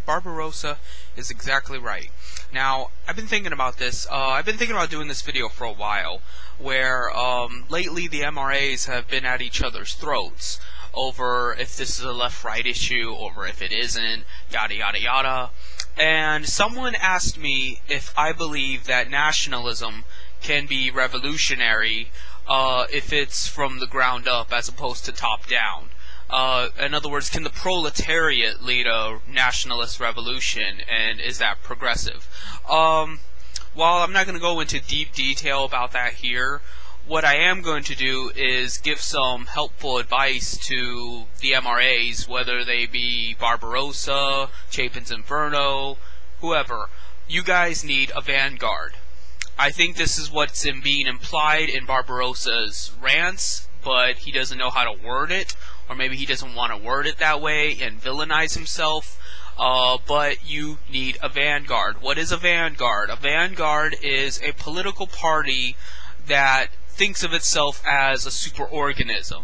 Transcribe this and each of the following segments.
Barbarossa is exactly right. Now, I've been thinking about this. I've been thinking about doing this video for a while, where lately the MRAs have been at each other's throats over if this is a left-right issue, or if it isn't, yada yada yada. And someone asked me if I believe that nationalism can be revolutionary if it's from the ground up as opposed to top down. In other words, can the proletariat lead a nationalist revolution, and is that progressive? While I'm not going to go into deep detail about that here, what I am going to do is give some helpful advice to the MRAs, whether they be Barbarossa, Chapin's Inferno, whoever. You guys need a vanguard. I think this is what's being implied in Barbarossa's rants, but he doesn't know how to word it, or maybe he doesn't want to word it that way and villainize himself. But you need a vanguard. What is a vanguard? A vanguard is a political party that thinks of itself as a superorganism.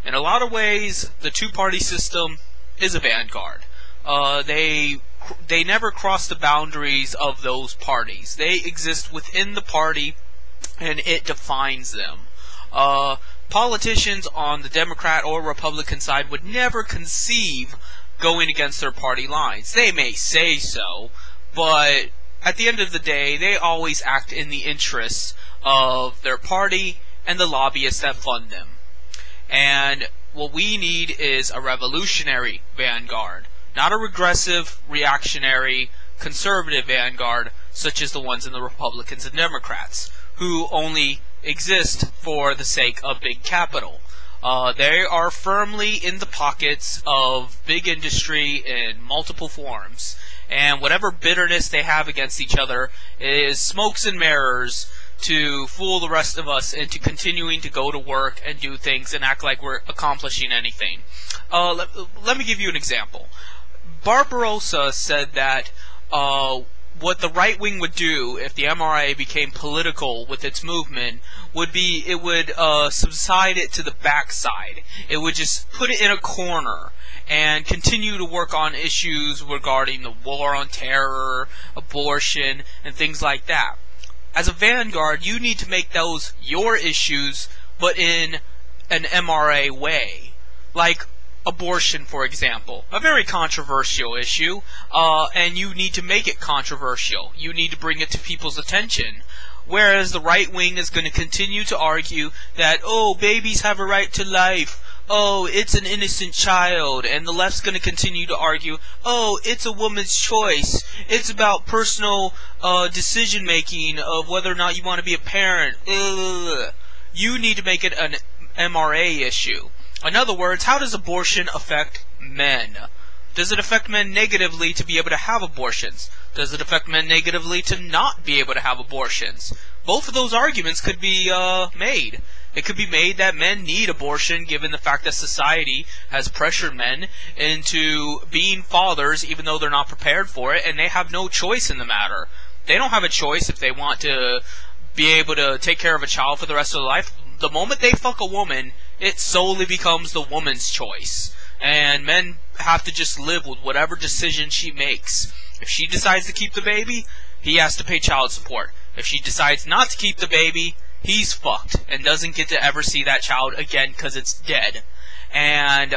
In a lot of ways, the two-party system is a vanguard. They never cross the boundaries of those parties. They exist within the party, and it defines them. Politicians on the Democrat or Republican side would never conceive going against their party lines. They may say so, but at the end of the day, they always act in the interests of their party and the lobbyists that fund them. And what we need is a revolutionary vanguard, not a regressive, reactionary, conservative vanguard such as the ones in the Republicans and Democrats, who only exist for the sake of big capital. They are firmly in the pockets of big industry in multiple forms, and whatever bitterness they have against each other is smokes and mirrors to fool the rest of us into continuing to go to work and do things and act like we're accomplishing anything. Let me give you an example. Barbarossa said that what the right wing would do if the MRA became political with its movement would be it would subside it to the backside. It would just put it in a corner and continue to work on issues regarding the war on terror, abortion, and things like that. As a vanguard, you need to make those your issues, but in an MRA way. Like abortion, for example. A very controversial issue, and you need to make it controversial. You need to bring it to people's attention. Whereas the right wing is going to continue to argue that, oh, babies have a right to life. Oh, it's an innocent child. And the left's going to continue to argue, oh, it's a woman's choice. It's about personal decision-making of whether or not you want to be a parent. Ugh. You need to make it an MRA issue. In other words, how does abortion affect men? Does it affect men negatively to be able to have abortions? Does it affect men negatively to not be able to have abortions? Both of those arguments could be made. It could be made that men need abortion given the fact that society has pressured men into being fathers even though they're not prepared for it, and they have no choice in the matter. They don't have a choice if they want to be able to take care of a child for the rest of their life. The moment they fuck a woman, it solely becomes the woman's choice. And men have to just live with whatever decision she makes. If she decides to keep the baby, he has to pay child support. If she decides not to keep the baby, he's fucked and doesn't get to ever see that child again because it's dead. And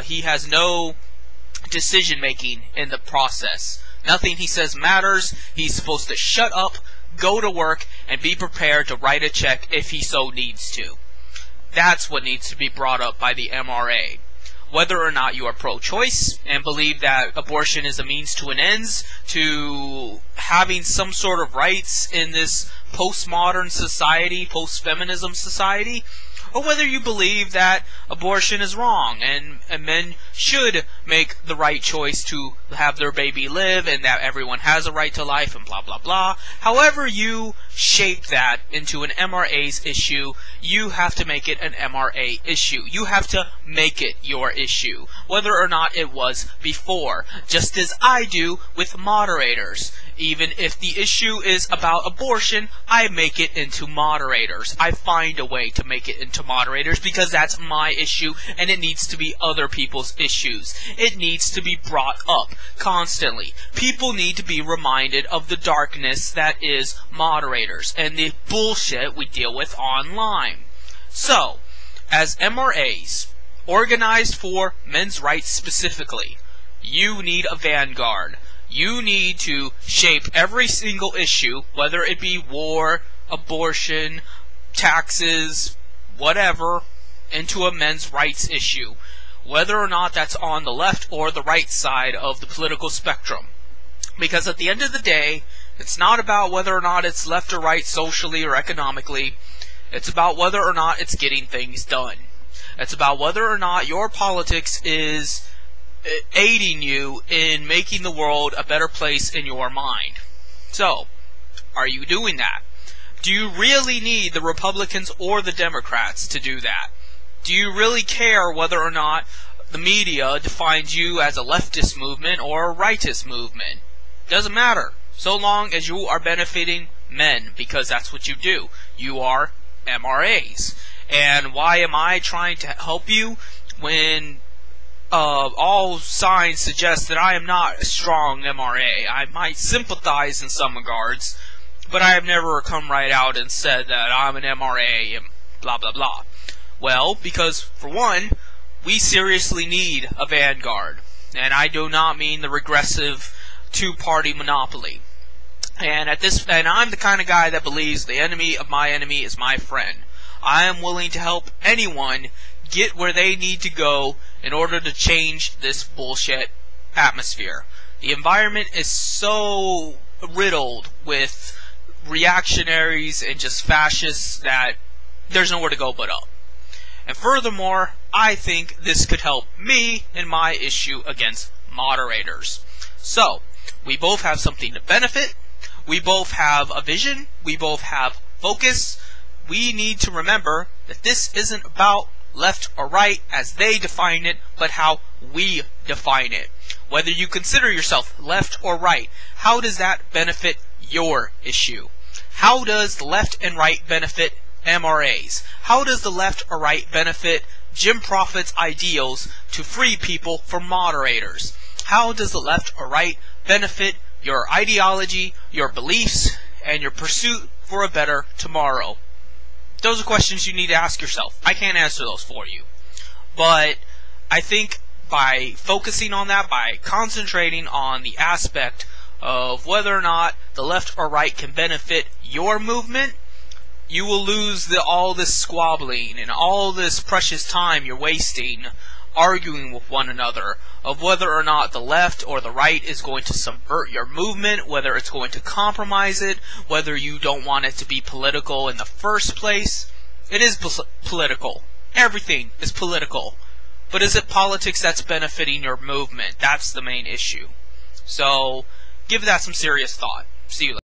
he has no decision making in the process. Nothing he says matters. He's supposed to shut up, go to work, and be prepared to write a check if he so needs to. That's what needs to be brought up by the MRA. Whether or not you are pro-choice and believe that abortion is a means to an end, to having some sort of rights in this postmodern society, post-feminism society, or whether you believe that abortion is wrong and men should make the right choice to have their baby live and that everyone has a right to life and blah blah blah. However you shape that into an MRA's issue, you have to make it an MRA issue. You have to make it your issue, whether or not it was before, just as I do with moderators. Even if the issue is about abortion, I make it into moderators. I find a way to make it into moderators because that's my issue and it needs to be other people's issues. It needs to be brought up. constantly. People need to be reminded of the darkness that is moderators and the bullshit we deal with online. So, as MRAs, organized for men's rights specifically, you need a vanguard. You need to shape every single issue, whether it be war, abortion, taxes, whatever, into a men's rights issue, whether or not that's on the left or the right side of the political spectrum. Because at the end of the day, it's not about whether or not it's left or right socially or economically. It's about whether or not it's getting things done. It's about whether or not your politics is aiding you in making the world a better place in your mind. So, are you doing that? Do you really need the Republicans or the Democrats to do that? Do you really care whether or not the media defines you as a leftist movement or a rightist movement? Doesn't matter, so long as you are benefiting men, because that's what you do. You are MRAs. And why am I trying to help you when all signs suggest that I am not a strong MRA? I might sympathize in some regards, but I have never come right out and said that I'm an MRA and blah blah blah. Well, because for one, we seriously need a vanguard, and I do not mean the regressive two-party monopoly. And I'm the kind of guy that believes the enemy of my enemy is my friend. I am willing to help anyone get where they need to go in order to change this bullshit atmosphere. The environment is so riddled with reactionaries and just fascists that there's nowhere to go but up. And furthermore, I think this could help me in my issue against moderators. So, we both have something to benefit, we both have a vision, we both have focus. We need to remember that this isn't about left or right as they define it, but how we define it. Whether you consider yourself left or right, how does that benefit your issue? How does the left and right benefit MRAs? How does the left or right benefit Jim Prophet's ideals to free people from moderators? How does the left or right benefit your ideology, your beliefs, and your pursuit for a better tomorrow? Those are questions you need to ask yourself. I can't answer those for you. But I think by focusing on that, by concentrating on the aspect of whether or not the left or right can benefit your movement, you will lose all this squabbling and all this precious time you're wasting arguing with one another of whether or not the left or the right is going to subvert your movement, whether it's going to compromise it, whether you don't want it to be political in the first place. It is political. Everything is political. But is it politics that's benefiting your movement? That's the main issue. So, give that some serious thought. See you later.